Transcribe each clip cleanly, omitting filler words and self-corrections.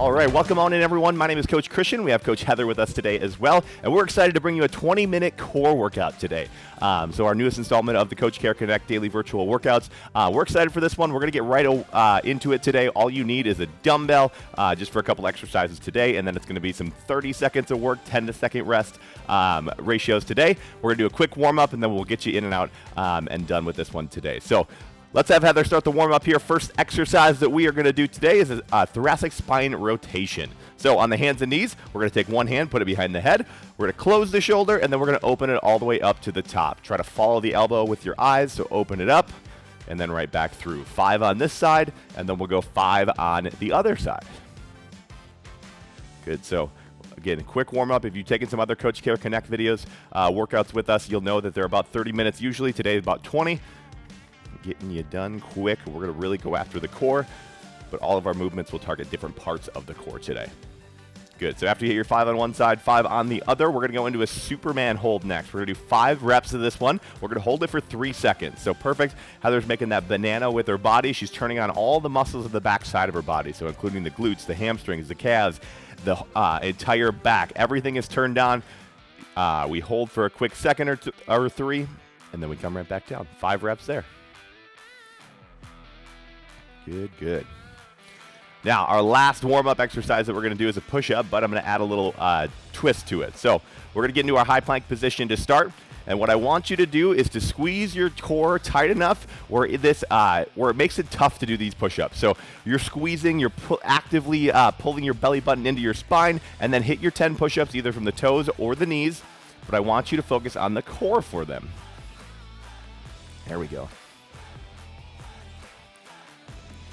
All right, welcome on in, everyone. My name is Coach Christian. We have Coach Heather with us today as well, and we're excited to bring you a 20-minute core workout today. So our newest installment of the Coach Care Connect daily virtual workouts. We're excited for this one. We're going to get right into it today. All you need is a dumbbell just for a couple exercises today, and then it's going to be some 30 seconds of work, 10-second rest ratios today. We're going to do a quick warm-up, and then we'll get you in and out and done with this one today. So let's have Heather start the warm-up here. First exercise that we are going to do today is a thoracic spine rotation. So on the hands and knees, we're going to take one hand, put it behind the head. We're going to close the shoulder, and then we're going to open it all the way up to the top. Try to follow the elbow with your eyes, so open it up, and then right back through. 5 on this side, and then we'll go 5 on the other side. Good, so again, quick warm-up. If you've taken some other Coach Care Connect videos, workouts with us, you'll know that they're about 30 minutes usually. Today is about 20. Getting you done quick. We're going to really go after the core, but all of our movements will target different parts of the core today. Good. So after you hit your 5 on one side, 5 on the other, we're going to go into a Superman hold next. We're going to do 5 reps of this one. We're going to hold it for 3 seconds. So perfect. Heather's making that banana with her body. She's turning on all the muscles of the back side of her body, so including the glutes, the hamstrings, the calves, the entire back. Everything is turned on. We hold for a quick second or 3, and then we come right back down. 5 reps there. Good, good. Now, our last warm-up exercise that we're going to do is a push-up, but I'm going to add a little twist to it. So we're going to get into our high plank position to start, and what I want you to do is to squeeze your core tight enough where it makes it tough to do these push-ups. So you're squeezing, you're actively pulling your belly button into your spine, and then hit your 10 push-ups either from the toes or the knees, but I want you to focus on the core for them. There we go.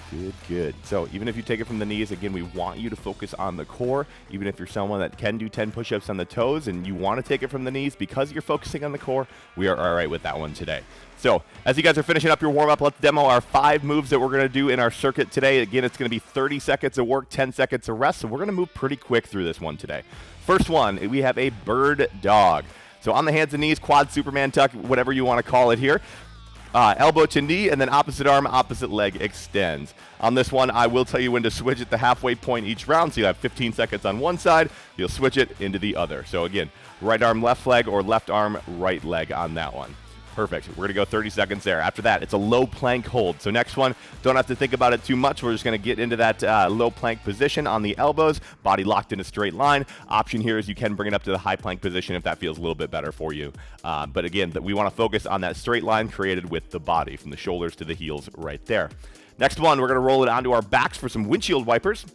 Good, good. So even if you take it from the knees, again, we want you to focus on the core. Even if you're someone that can do 10 push-ups on the toes and you want to take it from the knees because you're focusing on the core, we are all right with that one today. So as you guys are finishing up your warm-up, let's demo our 5 moves that we're going to do in our circuit today. Again, it's going to be 30 seconds of work, 10 seconds of rest, so we're going to move pretty quick through this one today. First one, we have a bird dog. So on the hands and knees, quad Superman tuck, whatever you want to call it here. Elbow to knee, and then opposite arm, opposite leg extends. On this one, I will tell you when to switch at the halfway point each round. So you have 15 seconds on one side. You'll switch it into the other. So again, right arm, left leg, or left arm, right leg on that one. Perfect. We're going to go 30 seconds there. After that, it's a low plank hold. So next one, don't have to think about it too much. We're just going to get into that low plank position on the elbows, body locked in a straight line. Option here is you can bring it up to the high plank position if that feels a little bit better for you. But again, we want to focus on that straight line created with the body from the shoulders to the heels right there. Next one, we're going to roll it onto our backs for some windshield wipers.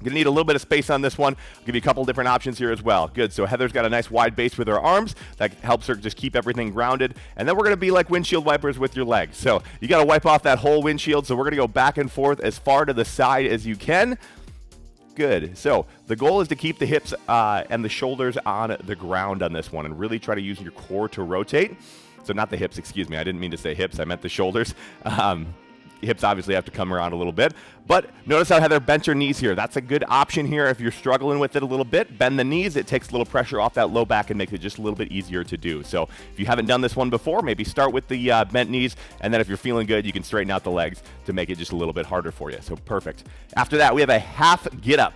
Going to need a little bit of space on this one. I'll give you a couple different options here as well. Good, so Heather's got a nice wide base with her arms. That helps her just keep everything grounded. And then we're going to be like windshield wipers with your legs. So you got to wipe off that whole windshield. So we're going to go back and forth as far to the side as you can. Good. So the goal is to keep the hips and the shoulders on the ground on this one and really try to use your core to rotate. So not the hips, excuse me. I didn't mean to say hips. I meant the shoulders. Hips obviously have to come around a little bit, but notice how Heather bent her knees here. That's a good option here if you're struggling with it a little bit. Bend the knees. It takes a little pressure off that low back and makes it just a little bit easier to do. So if you haven't done this one before, maybe start with the bent knees, and then if you're feeling good, you can straighten out the legs to make it just a little bit harder for you. So perfect. After that, we have a half get up.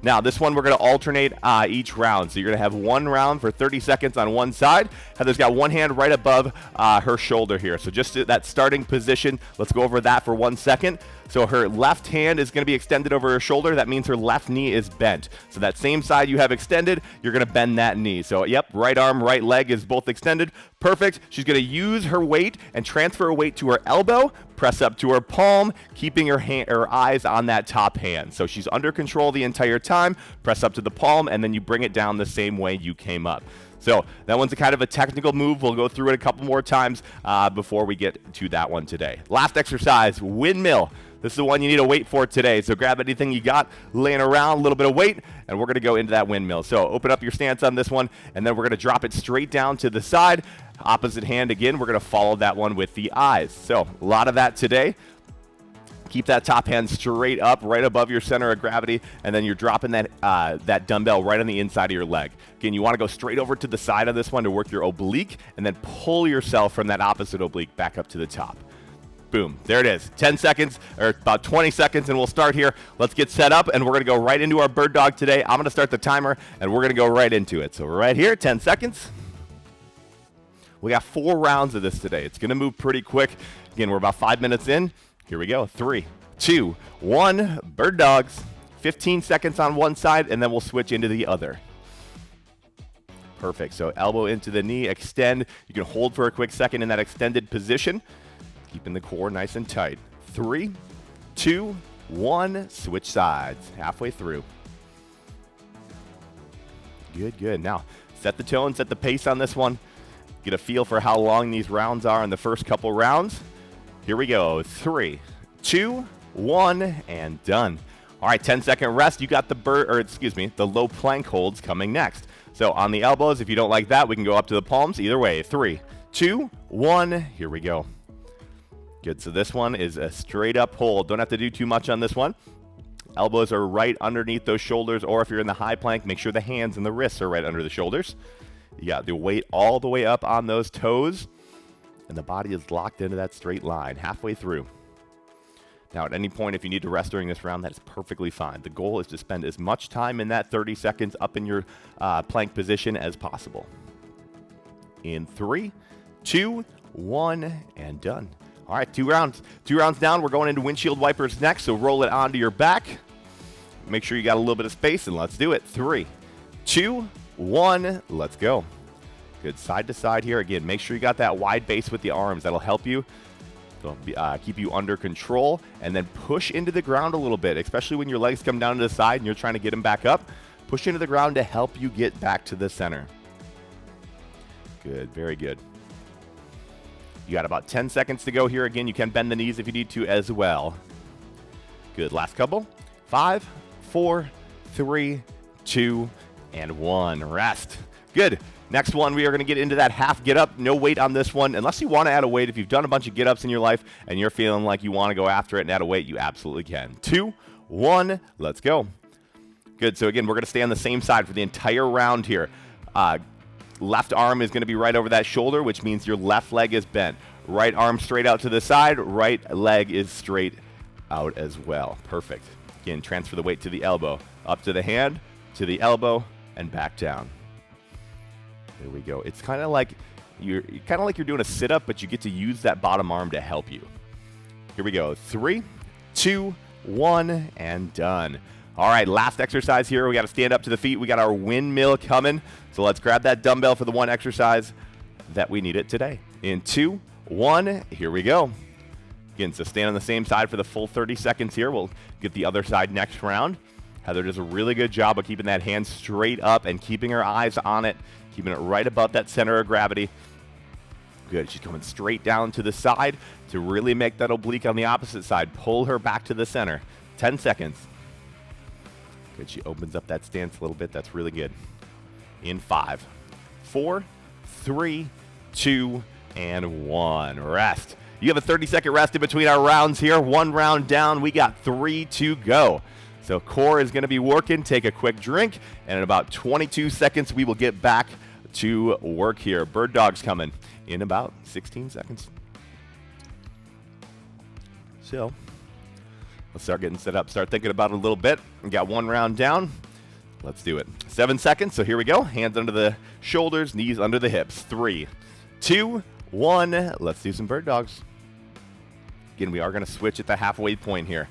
Now, this one we're going to alternate each round. So you're going to have one round for 30 seconds on one side. Heather's got one hand right above her shoulder here. So just that starting position, let's go over that for 1 second. So her left hand is going to be extended over her shoulder. That means her left knee is bent. So that same side you have extended, you're going to bend that knee. So, yep, right arm, right leg is both extended. Perfect. She's going to use her weight and transfer her weight to her elbow, press up to her palm, keeping her eyes on that top hand. So she's under control the entire time. Press up to the palm, and then you bring it down the same way you came up. So that one's a kind of a technical move. We'll go through it a couple more times before we get to that one today. Last exercise, windmill. This is the one you need a weight for today. So grab anything you got laying around, a little bit of weight, and we're going to go into that windmill. So open up your stance on this one, and then we're going to drop it straight down to the side. Opposite hand again, we're going to follow that one with the eyes. So a lot of that today. Keep that top hand straight up, right above your center of gravity, and then you're dropping that dumbbell right on the inside of your leg. Again, you want to go straight over to the side of this one to work your oblique, and then pull yourself from that opposite oblique back up to the top. Boom. There it is. 10 seconds, or about 20 seconds, and we'll start here. Let's get set up, and we're going to go right into our bird dog today. I'm going to start the timer, and we're going to go right into it. So right here, 10 seconds. We got 4 rounds of this today. It's going to move pretty quick. Again, we're about 5 minutes in. Here we go. 3, 2, 1. Bird dogs. 15 seconds on one side, and then we'll switch into the other. Perfect. So elbow into the knee, extend. You can hold for a quick second in that extended position, keeping the core nice and tight. 3, 2, 1. Switch sides. Halfway through. Good, good. Now, set the tone, set the pace on this one. Get a feel for how long these rounds are in the first couple rounds. Here we go. 3, 2, 1, and done. All right, 10-second rest. You got the low plank holds coming next. So on the elbows, if you don't like that, we can go up to the palms. Either way, 3, 2, 1. Here we go. Good. So this one is a straight up hold. Don't have to do too much on this one. Elbows are right underneath those shoulders, or if you're in the high plank, make sure the hands and the wrists are right under the shoulders. You got the weight all the way up on those toes, and the body is locked into that straight line halfway through. Now, at any point, if you need to rest during this round, that is perfectly fine. The goal is to spend as much time in that 30 seconds up in your plank position as possible. In 3, 2, 1, and done. All right, 2 rounds. 2 rounds down. We're going into windshield wipers next, so roll it onto your back. Make sure you got a little bit of space, and let's do it. 3, 2, 1. Let's go. Good. Side to side here. Again, make sure you got that wide base with the arms. That'll help you. Keep you under control, and then push into the ground a little bit, especially when your legs come down to the side and you're trying to get them back up. Push into the ground to help you get back to the center. Good, very good. You got about 10 seconds to go here. Again, you can bend the knees if you need to as well. Good, last couple. 5, 4, 3, 2, and 1. Rest. Good. Next one, we are going to get into that half get up. No weight on this one. Unless you want to add a weight, if you've done a bunch of get ups in your life and you're feeling like you want to go after it and add a weight, you absolutely can. 2, 1, let's go. Good. So again, we're going to stay on the same side for the entire round here. Left arm is going to be right over that shoulder, which means your left leg is bent. Right arm straight out to the side. Right leg is straight out as well. Perfect. Again, transfer the weight to the elbow. Up to the hand, to the elbow, and back down. There we go. It's kind of like you're doing a sit-up, but you get to use that bottom arm to help you. Here we go. 3, 2, 1, and done. All right, last exercise here. We got to stand up to the feet. We got our windmill coming. So let's grab that dumbbell for the one exercise that we need it today. In 2, 1, here we go. Again, so stand on the same side for the full 30 seconds here. We'll get the other side next round. Heather does a really good job of keeping that hand straight up and keeping her eyes on it, keeping it right above that center of gravity. Good. She's coming straight down to the side to really make that oblique on the opposite side. Pull her back to the center. 10 seconds. Good. She opens up that stance a little bit. That's really good. In 5, 4, 3, 2, and 1. Rest. You have a 30-second rest in between our rounds here. 1 round down. We got 3 to go. So core is going to be working. Take a quick drink, and in about 22 seconds, we will get back to work here. Bird dog's coming in about 16 seconds. So let's start getting set up. Start thinking about it a little bit. We got 1 round down. Let's do it. 7 seconds. So here we go. Hands under the shoulders, knees under the hips. 3, 2, 1. Let's do some bird dogs. Again, we are going to switch at the halfway point here.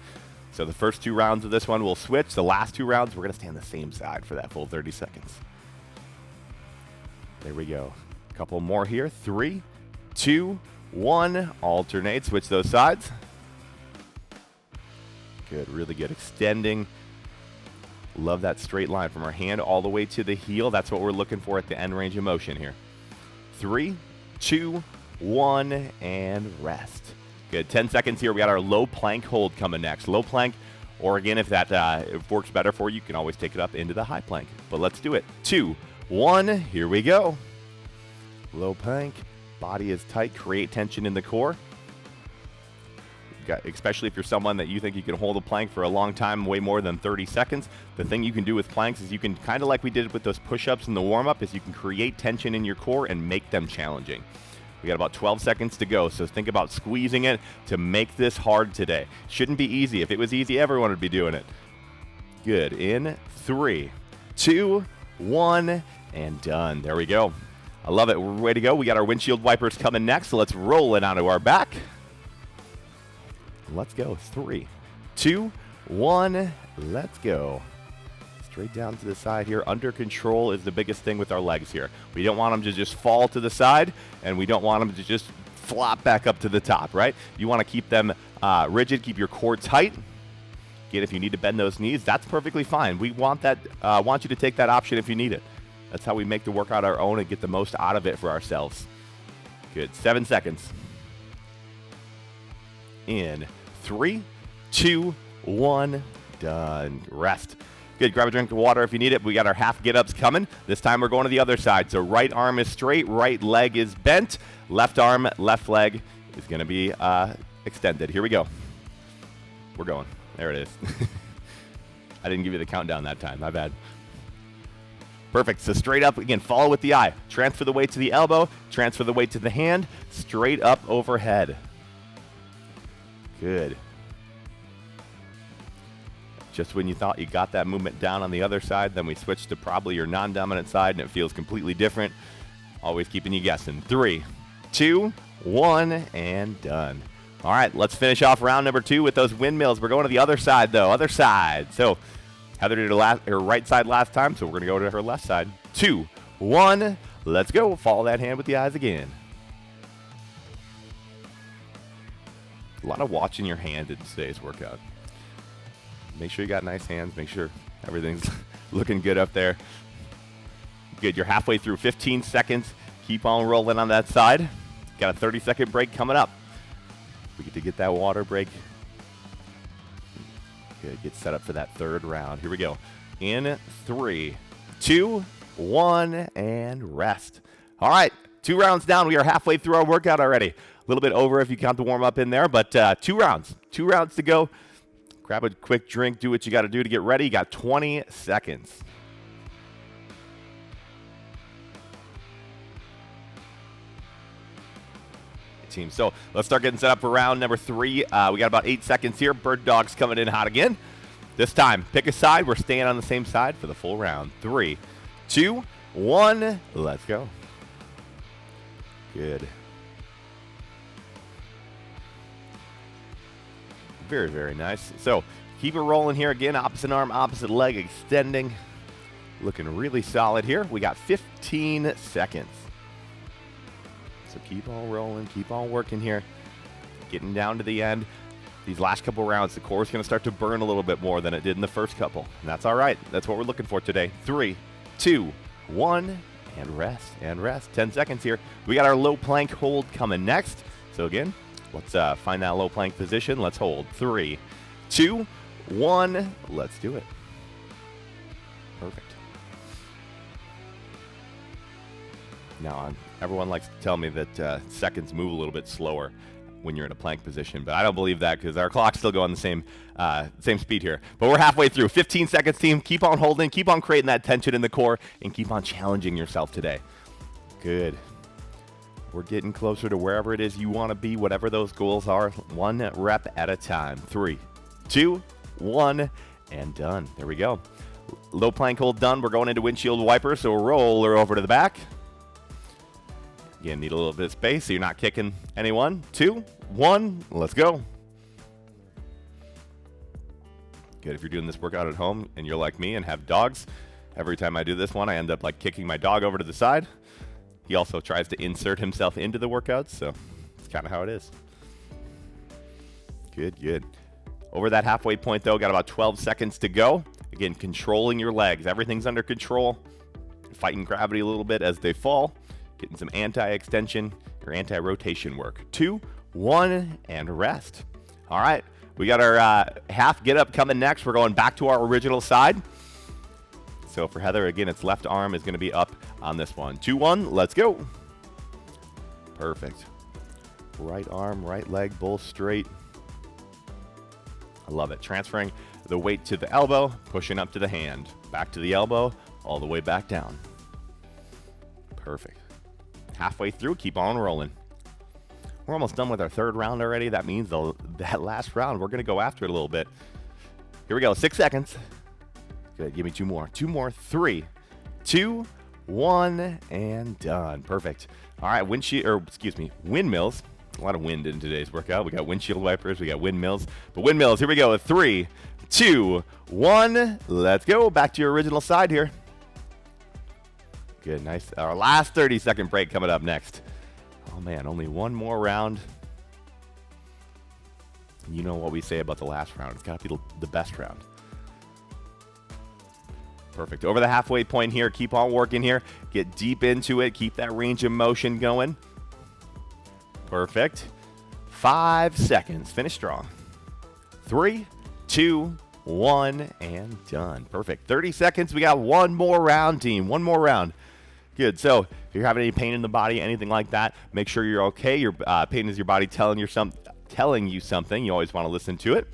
So the first 2 rounds of this one will switch. The last 2 rounds, we're going to stay on the same side for that full 30 seconds. There we go. A couple more here. 3, 2, 1. Alternate. Switch those sides. Good. Really good. Extending. Love that straight line from our hand all the way to the heel. That's what we're looking for at the end range of motion here. 3, 2, 1, and rest. Good. 10 seconds here. We got our low plank hold coming next. Low plank, or again, if that if works better for you, you can always take it up into the high plank. But let's do it. 2, 1. Here we go. Low plank. Body is tight. Create tension in the core. Especially if you're someone that you think you can hold a plank for a long time, way more than 30 seconds. The thing you can do with planks is you can, kind of like we did with those push-ups in the warm-up, is you can create tension in your core and make them challenging. We got about 12 seconds to go, so think about squeezing it to make this hard today. Shouldn't be easy. If it was easy, everyone would be doing it. Good. In 3, 2, 1, and done. There we go. I love it. We're ready to go. We got our windshield wipers coming next, so let's roll it onto our back. Let's go. 3, 2, 1, let's go. Straight down to the side here. Under control is the biggest thing with our legs here. We don't want them to just fall to the side, and we don't want them to just flop back up to the top, right? You want to keep them rigid, keep your core tight. Again, if you need to bend those knees, that's perfectly fine. We want that. Want you to take that option if you need it. That's how we make the workout our own and get the most out of it for ourselves. Good. 7 seconds. In 3, 2, 1, done. Rest. Good. Grab a drink of water if you need it. We got our half get-ups coming. This time we're going to the other side. So right arm is straight, right leg is bent. Left arm, left leg is going to be extended. Here we go. We're going. There it is. I didn't give you the countdown that time. My bad. Perfect. So straight up, again, follow with the eye. Transfer the weight to the elbow. Transfer the weight to the hand. Straight up overhead. Good. Just when you thought you got that movement down on the other side, then we switched to probably your non-dominant side, and it feels completely different. Always keeping you guessing. 3, 2, 1, and done. All right, let's finish off round number 2 with those windmills. We're going to the other side, though. Other side. So Heather did her right side last time, so we're going to go to her left side. 2, 1, let's go. Follow that hand with the eyes again. A lot of watching your hand in today's workout. Make sure you got nice hands. Make sure everything's looking good up there. Good. You're halfway through. 15 seconds. Keep on rolling on that side. Got a 30-second break coming up. We get to get that water break. Good. Get set up for that third round. Here we go. In 3, 2, 1, and rest. All right. 2 rounds down. We are halfway through our workout already. A little bit over if you count the warm-up in there, but 2 rounds. 2 rounds to go. Grab a quick drink, do what you got to do to get ready. You got 20 seconds. Team. So let's start getting set up for round number 3. We got about 8 seconds here. Bird Dog's coming in hot again. This time, pick a side. We're staying on the same side for the full round. 3, 2, 1, let's go. Good. Very, very nice. So keep it rolling here again. Opposite arm, opposite leg extending. Looking really solid here. We got 15 seconds. So keep on rolling, keep on working here. Getting down to the end. These last couple rounds, the core is going to start to burn a little bit more than it did in the first couple. And that's all right. That's what we're looking for today. 3, 2, 1, and rest, and rest. 10 seconds here. We got our low plank hold coming next. So again, let's find that low plank position. Let's hold. 3, 2, 1. Let's do it. Perfect. Now, everyone likes to tell me that seconds move a little bit slower when you're in a plank position, but I don't believe that because our clock's still going the same speed here. But we're halfway through. 15 seconds, team. Keep on holding. Keep on creating that tension in the core, and keep on challenging yourself today. Good. We're getting closer to wherever it is you want to be, whatever those goals are. 1 rep at a time. 3, 2, 1, and done. There we go. Low plank hold done. We're going into windshield wiper, so roll her over to the back. Again, need a little bit of space so you're not kicking anyone. 2, 1, let's go. Good. If you're doing this workout at home and you're like me and have dogs, every time I do this one, I end up like kicking my dog over to the side. He also tries to insert himself into the workouts, so it's kind of how it is. Good, good. Over that halfway point, though, got about 12 seconds to go. Again, controlling your legs. Everything's under control. Fighting gravity a little bit as they fall. Getting some anti-extension or anti-rotation work. 2, 1, and rest. All right, we got our half get-up coming next. We're going back to our original side. So for Heather, again, it's left arm is going to be up on this one. 2, 1, let's go. Perfect. Right arm, right leg, both straight. I love it. Transferring the weight to the elbow, pushing up to the hand. Back to the elbow, all the way back down. Perfect. Halfway through, keep on rolling. We're almost done with our third round already. That means that last round, we're going to go after it a little bit. Here we go. 6 seconds. Good. Give me 2 more. 2 more. 3, 2, 1, and done. Perfect. All right. Windmills. A lot of wind in today's workout. We got windshield wipers. We got windmills. But windmills, here we go. 3, 2, 1. Let's go. Back to your original side here. Good. Nice. Our last 30-second break coming up next. Oh, man. Only one more round. You know what we say about the last round. It's got to be the best round. Perfect. Over the halfway point here. Keep on working here. Get deep into it. Keep that range of motion going. Perfect. 5 seconds. Finish strong. 3, 2, 1, and done. Perfect. 30 seconds. We got one more round, team. One more round. Good. So if you're having any pain in the body, anything like that, make sure you're okay. Your pain is your body telling you something. You always want to listen to it.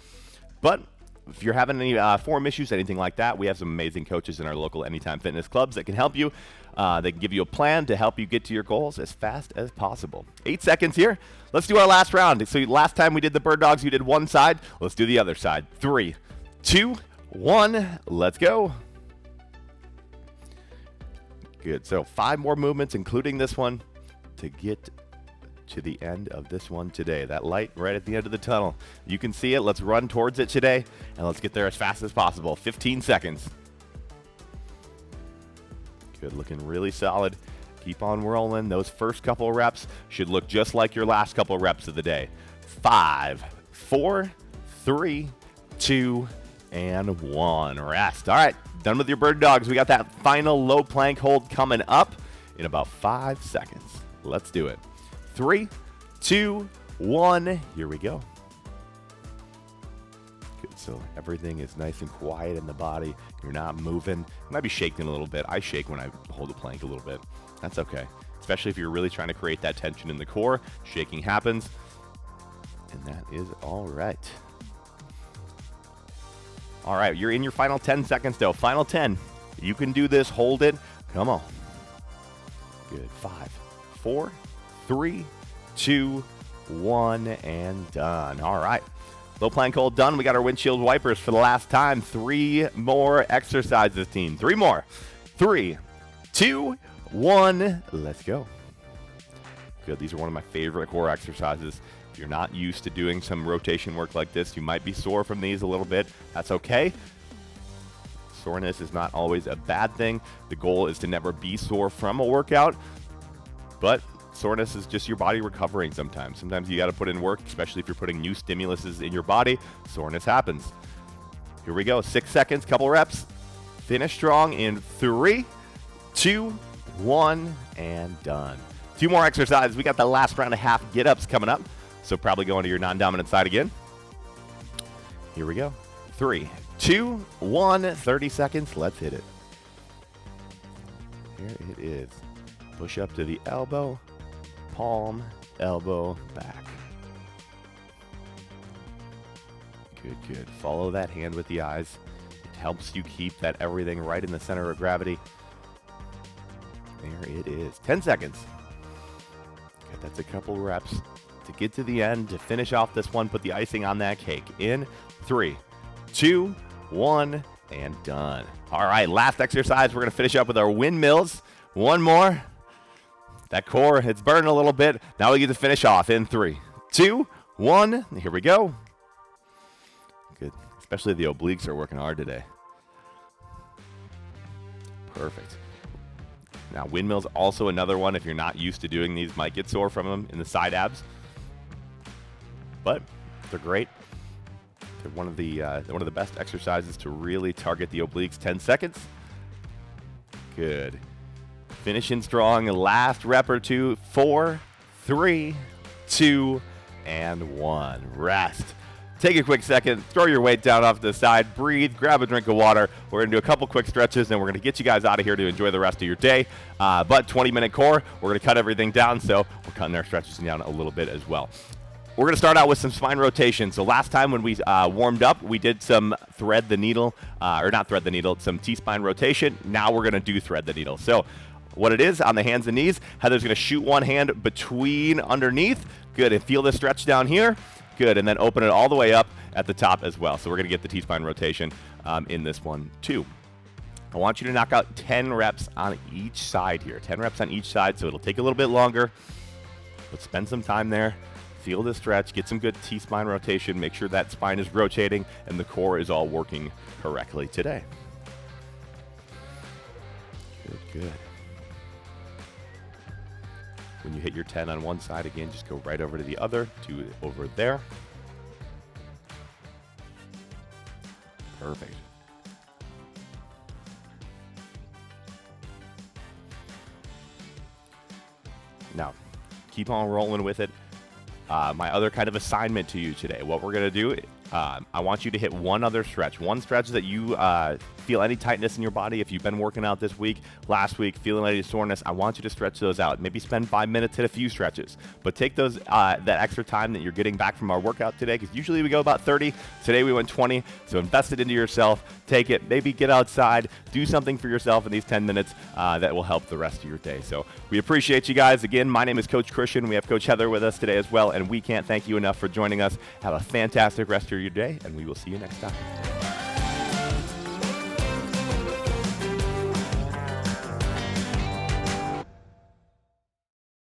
But if you're having any form issues, anything like that, we have some amazing coaches in our local Anytime Fitness clubs that can help you. They can give you a plan to help you get to your goals as fast as possible. 8 seconds here. Let's do our last round. So last time we did the bird dogs, you did one side. Let's do the other side. 3, 2, 1. Let's go. Good. So 5 more movements, including this one, to get to the end of this one today. That light right at the end of the tunnel. You can see it. Let's run towards it today, and let's get there as fast as possible. 15 seconds. Good. Looking really solid. Keep on rolling. Those first couple reps should look just like your last couple reps of the day. 5, 4, 3, 2, and 1. Rest. All right. Done with your bird dogs. We got that final low plank hold coming up in about 5 seconds. Let's do it. 3, 2, 1. Here we go. Good. So everything is nice and quiet in the body. You're not moving. You might be shaking a little bit. I shake when I hold a plank a little bit. That's okay. Especially if you're really trying to create that tension in the core. Shaking happens. And that is all right. All right, you're in your final 10 seconds, though. Final 10. You can do this. Hold it. Come on. Good. 5, 4, 3, 2, 1, and done. All right. Low plank hold done. We got our windshield wipers for the last time. 3 more exercises, team. 3 more. 3, 2, 1. Let's go. Good. These are one of my favorite core exercises. If you're not used to doing some rotation work like this, you might be sore from these a little bit. That's okay. Soreness is not always a bad thing. The goal is to never be sore from a workout, but soreness is just your body recovering sometimes. Sometimes you got to put in work, especially if you're putting new stimuluses in your body. Soreness happens. Here we go. 6 seconds, couple reps. Finish strong in 3, 2, 1, and done. 2 more exercises. We got the last round of half get-ups coming up. So probably going to your non-dominant side again. Here we go. 3, 2, 1. 30 seconds. Let's hit it. Here it is. Push up to the elbow. Palm, elbow, back. Good, good. Follow that hand with the eyes. It helps you keep that everything right in the center of gravity. There it is. 10 seconds. Good, that's a couple reps. To get to the end, to finish off this one, put the icing on that cake. In 3, 2, 1, and done. All right, last exercise. We're going to finish up with our windmills. One more. That core, it's burning a little bit. Now we get to finish off in 3, 2, 1. Here we go. Good. Especially the obliques are working hard today. Perfect. Now, windmills also another one. If you're not used to doing these, might get sore from them in the side abs. But they're great. They're one of the best exercises to really target the obliques. 10 seconds. Good. Finishing strong. Last rep or 2. 4, 3, 2, and 1. Rest. Take a quick second. Throw your weight down off to the side. Breathe. Grab a drink of water. We're going to do a couple quick stretches, and we're going to get you guys out of here to enjoy the rest of your day. But 20-minute core, we're going to cut everything down, so we're cutting our stretches down a little bit as well. We're going to start out with some spine rotation. So last time when we warmed up, we did some thread the needle, or not thread the needle, some T-spine rotation. Now we're going to do thread the needle. So what it is, on the hands and knees, Heather's going to shoot one hand between underneath. Good, and feel the stretch down here. Good, and then open it all the way up at the top as well. So we're gonna get the T-spine rotation in this one too. I want you to knock out 10 reps on each side here. 10 reps on each side, so it'll take a little bit longer, but spend some time there. Feel the stretch, get some good T-spine rotation, make sure that spine is rotating and the core is all working correctly today. Good. When you hit your 10 on one side, again, just go right over to the other, to over there. Perfect. Now, keep on rolling with it. My other kind of assignment to you today, what we're going to do, I want you to hit one other stretch. One stretch that you feel any tightness in your body. If you've been working out this week, last week, feeling any soreness, I want you to stretch those out. Maybe spend 5 minutes, hit a few stretches. But take those that extra time that you're getting back from our workout today, because usually we go about 30. Today we went 20. So invest it into yourself. Take it. Maybe get outside. Do something for yourself in these 10 minutes that will help the rest of your day. So we appreciate you guys. Again, my name is Coach Christian. We have Coach Heather with us today as well, and we can't thank you enough for joining us. Have a fantastic rest of your day, and we will see you next time.